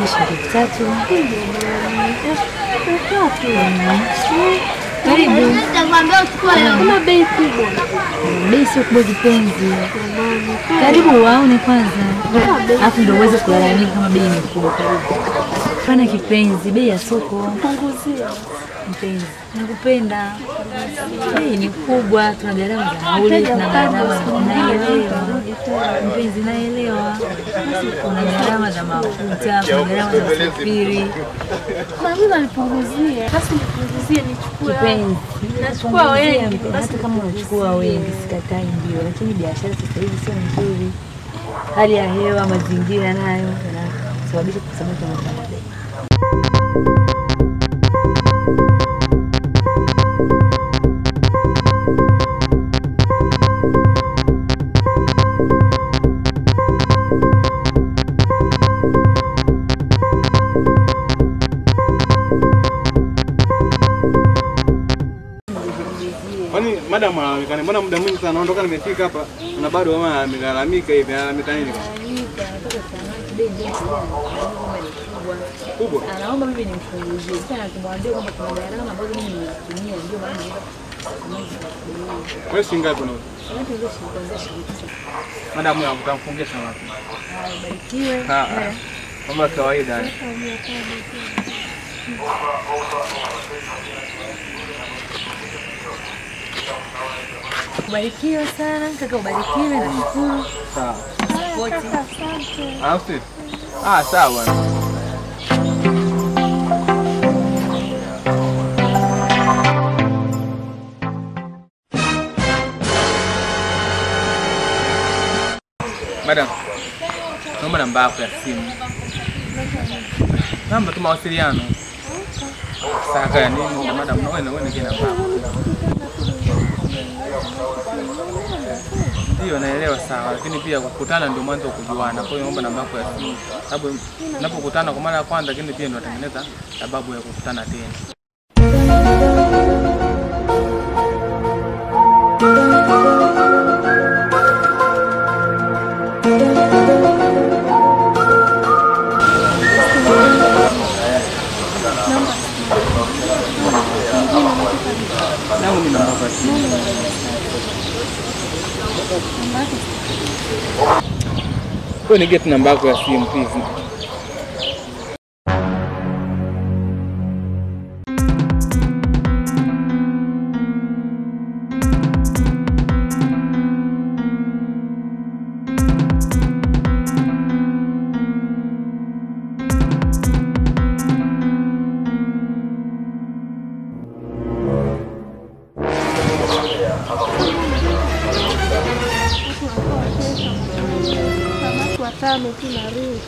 hizi shilingi 3. Karibu. Kama bei kubwa. Bei sio kubwa kipenzi. Karibu waone kwanza. Alafu ndio uweze kulalamika kama bei ni kubwa. Pana kipenzi, bei ya soko. Punguzia. Mpenzi, nakupenda. Bei ni kubwa, tuna gharama za nauli, tuna gharama naelewa. Mpenzi, naelewa. Kuna gharama za mafuta, kuna gharama za usafiri. Mimi nalipunguzie. Basi nipunguzie nichukue. Kipenzi, nachukua wengi. Hata kama unachukua wengi sikatai ndio, lakini biashara sasa hivi sio nzuri. Hali ya hewa, mazingira nayo yanasababisha kusamaki kwa bei. Kwani madam anaonekana mbona muda mwingi sana anaondoka nimefika hapa na bado mama amelalamika hivi analalamika nini? Kubwa. Anaomba mimi nimfunguzie. Sasa nakumwambia kwamba kuna gharama ambazo mimi nimetumia ndio maana naweza. Wewe shingapi unauza? Ndio kuanzia shilingi. Madam anakufungia sana wapi? Barikiwe. Mama kawaida. Ubarikiwe sana, kaka ubarikiwe na shukuru. Sawa. Asante. Sawa. Madam, naomba namba yako ya simu. Namba tu mawasiliano. Sasa ya nini? Madam, naona kina namba. Ndio naelewa sawa, lakini pia kukutana ndio mwanzo kujuana. Kwa hiyo naomba namba yako ya simu. Sababu tunapokutana kwa mara ya kwanza, lakini pia ndio natengeneza sababu ya kukutana tena. Kwa nini namba yako ya simu please? Watano tu na rudi.